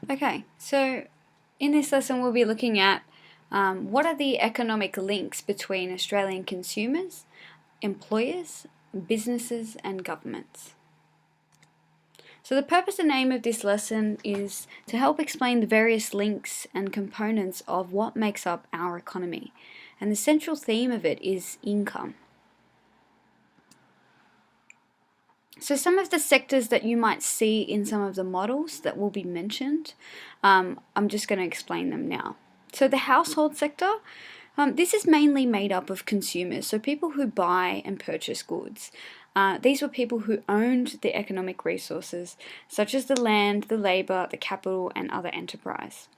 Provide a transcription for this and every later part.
Okay, so in this lesson we'll be looking at what are the economic links between Australian consumers, employers, businesses and governments. So the purpose and aim of this lesson is to help explain the various links and components of what makes up our economy, and the central theme of it is income. So some of the sectors that you might see in some of the models that will be mentioned, I'm just going to explain them now. So the household sector, this is mainly made up of consumers, so people who buy and purchase goods. These were people who owned the economic resources, such as the land, the labour, the capital, and other enterprise.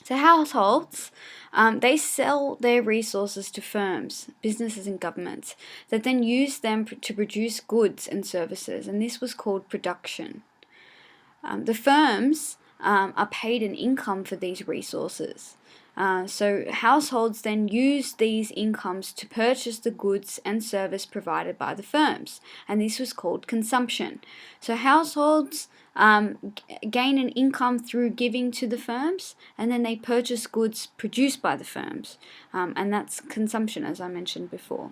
So households, they sell their resources to firms, businesses and governments that then use them to produce goods and services, and this was called production. The firms are paid an income for these resources. So households then use these incomes to purchase the goods and service provided by the firms, and this was called consumption. So households gain an income through giving to the firms, and then they purchase goods produced by the firms, and that's consumption, as I mentioned before.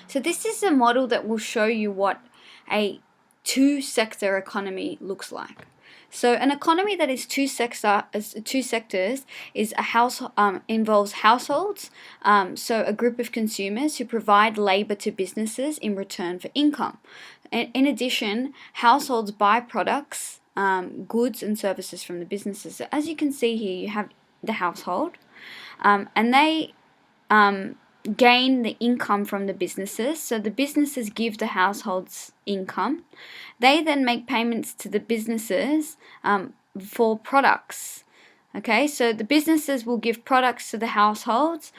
So this is a model that will show you what a two-sector economy looks like. So an economy that is two sectors is involves households, so a group of consumers who provide labor to businesses in return for income. In addition, households buy products, goods and services from the businesses. So as you can see here, you have the household, and they gain the income from the businesses. So the businesses give the households income. They then make payments to the businesses for products. Okay, so the businesses will give products to the households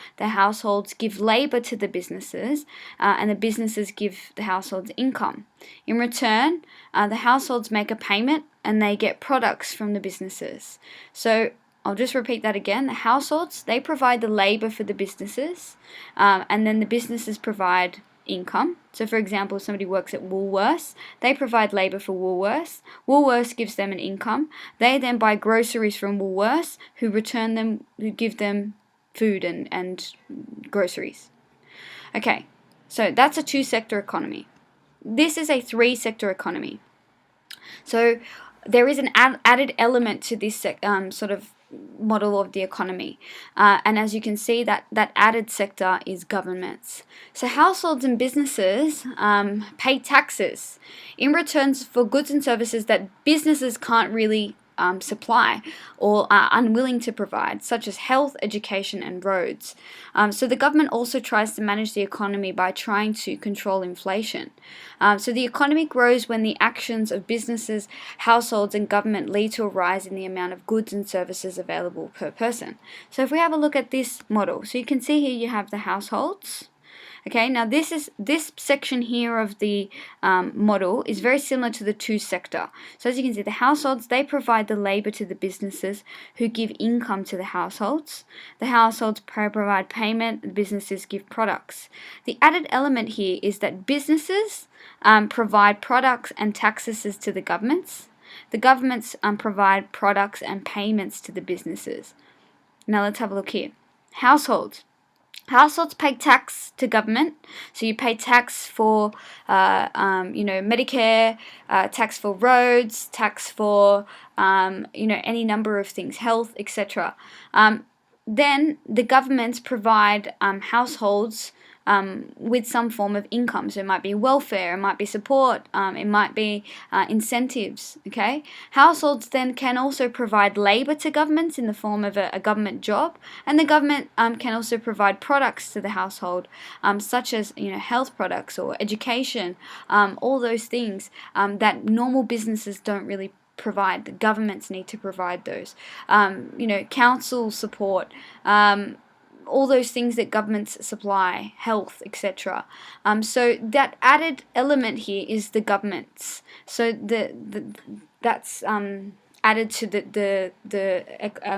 give labor to the businesses, and the businesses give the households income. In return, the households make a payment and they get products from the businesses. So I'll just repeat that again. The households, they provide the labor for the businesses, and then the businesses provide income. So for example, if somebody works at Woolworths, they provide labor for Woolworths. Woolworths gives them an income. They then buy groceries from Woolworths, who give them food and groceries. Okay, so that's a two-sector economy. This is a three-sector economy. So there is an added element to this sort of model of the economy, and as you can see, that added sector is governments. So households and businesses pay taxes in returns for goods and services that businesses can't really supply or are unwilling to provide, such as health, education and roads. So the government also tries to manage the economy by trying to control inflation. So the economy grows when the actions of businesses, households and government lead to a rise in the amount of goods and services available per person. So if we have a look at this model, so you can see here you have the households. Okay, now this section here of the model is very similar to the two-sector. So as you can see, the households, they provide the labor to the businesses who give income to the households. The households provide payment, the businesses give products. The added element here is that businesses provide products and taxes to the governments. The governments provide products and payments to the businesses. Now let's have a look here. Households. Households pay tax to government, so you pay tax for, Medicare, tax for roads, tax for, any number of things, health, etc. Then the governments provide households with some form of income. So it might be welfare, it might be support, it might be incentives. Okay, households then can also provide labor to governments in the form of a government job, and the government can also provide products to the household, such as health products or education, all those things that normal businesses don't really provide. The governments need to provide those. Council support, all those things that governments supply, health, etc. So that added element here is the governments. So that's added to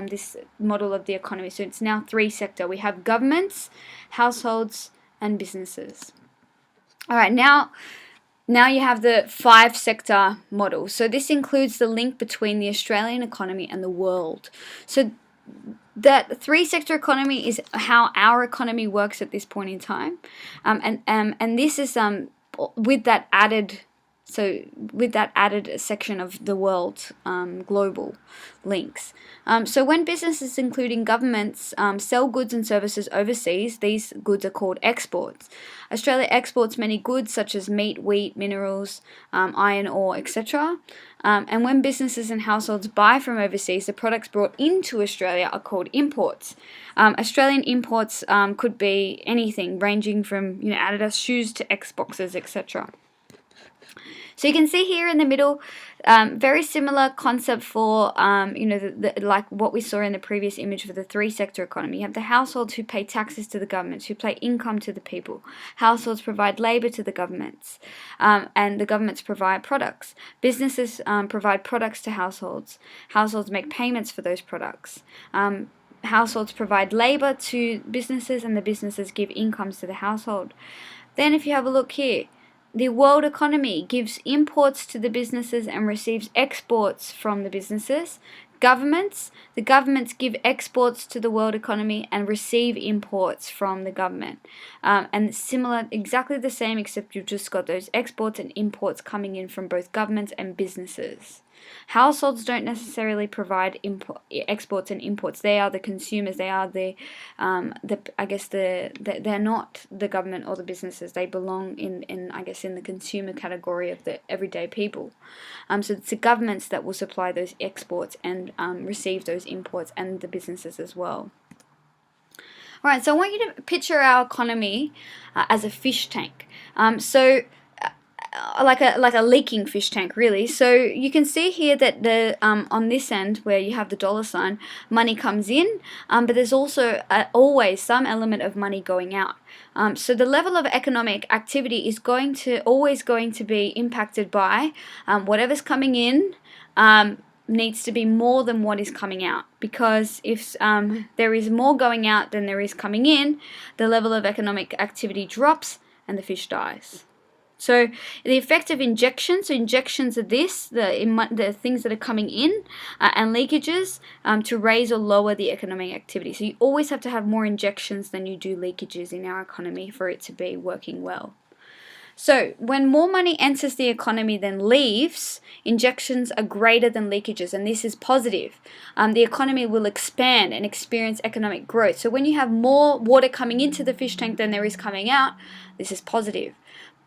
this model of the economy. So it's now three-sector. We have governments, households, and businesses. All right, now Now you have the 5-sector model. So this includes the link between the Australian economy and the world. So that 3-sector economy is how our economy works at this point in time, and this is with that added section of the world global links. So when businesses, including governments, sell goods and services overseas, these goods are called exports. Australia exports many goods such as meat, wheat, minerals, iron ore, etc. And when businesses and households buy from overseas, the products brought into Australia are called imports. Australian imports could be anything, ranging from Adidas shoes to Xboxes, etc. So you can see here in the middle, very similar concept for, like what we saw in the previous image for the 3-sector economy. You have the households who pay taxes to the governments, who pay income to the people. Households provide labour to the governments, and the governments provide products. Businesses provide products to households. Households make payments for those products. Households provide labour to businesses, and the businesses give incomes to the household. Then if you have a look here, the world economy gives imports to the businesses and receives exports from the businesses. The governments give exports to the world economy and receive imports from the government. And similar, exactly the same, except you've just got those exports and imports coming in from both governments and businesses. Households don't necessarily provide exports and imports. They are the consumers. They are they're not the government or the businesses. They belong in the consumer category of the everyday people. So it's the governments that will supply those exports and receive those imports, and the businesses as well. Alright, so I want you to picture our economy as a fish tank. Like a leaking fish tank, really. So you can see here that the on this end where you have the dollar sign, money comes in, but there's also always some element of money going out. So the level of economic activity is always going to be impacted by whatever's coming in. Needs to be more than what is coming out, because if there is more going out than there is coming in, the level of economic activity drops and the fish dies. So the effect of injections, injections are the things that are coming in, and leakages to raise or lower the economic activity. So you always have to have more injections than you do leakages in our economy for it to be working well. So when more money enters the economy than leaves, injections are greater than leakages, and this is positive. The economy will expand and experience economic growth. So when you have more water coming into the fish tank than there is coming out, this is positive.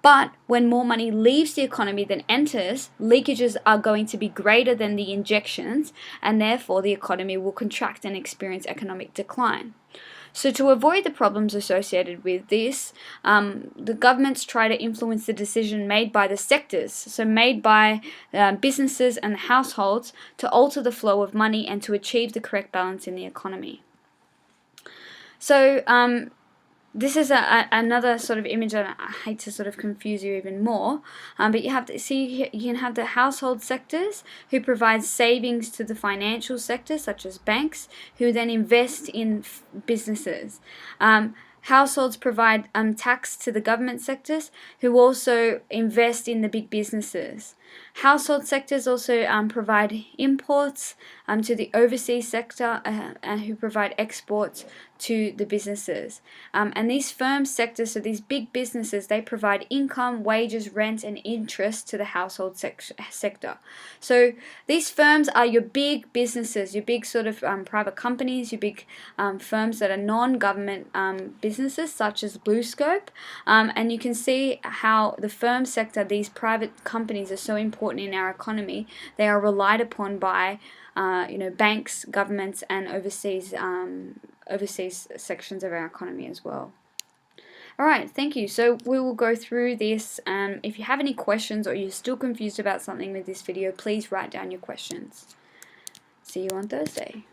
But when more money leaves the economy than enters, leakages are going to be greater than the injections, and therefore the economy will contract and experience economic decline. So to avoid the problems associated with this, the governments try to influence the decision made by the sectors, so made by businesses and households, to alter the flow of money and to achieve the correct balance in the economy. So this is another sort of image, and I hate to sort of confuse you even more, but you have to see, you can have the household sectors who provide savings to the financial sector, such as banks, who then invest in businesses. Households provide tax to the government sectors, who also invest in the big businesses. Household sectors also provide imports to the overseas sector, and who provide exports to the businesses. And these firm sectors, so these big businesses, they provide income, wages, rent, and interest to the household sector. So these firms are your big businesses, your big sort of private companies, your big firms that are non-government businesses, such as BlueScope. And you can see how the firm sector, these private companies, are so important in our economy. They are relied upon by banks, governments, and overseas sections of our economy as well. Alright, thank you. So we will go through this. If you have any questions or you're still confused about something with this video, please write down your questions. See you on Thursday.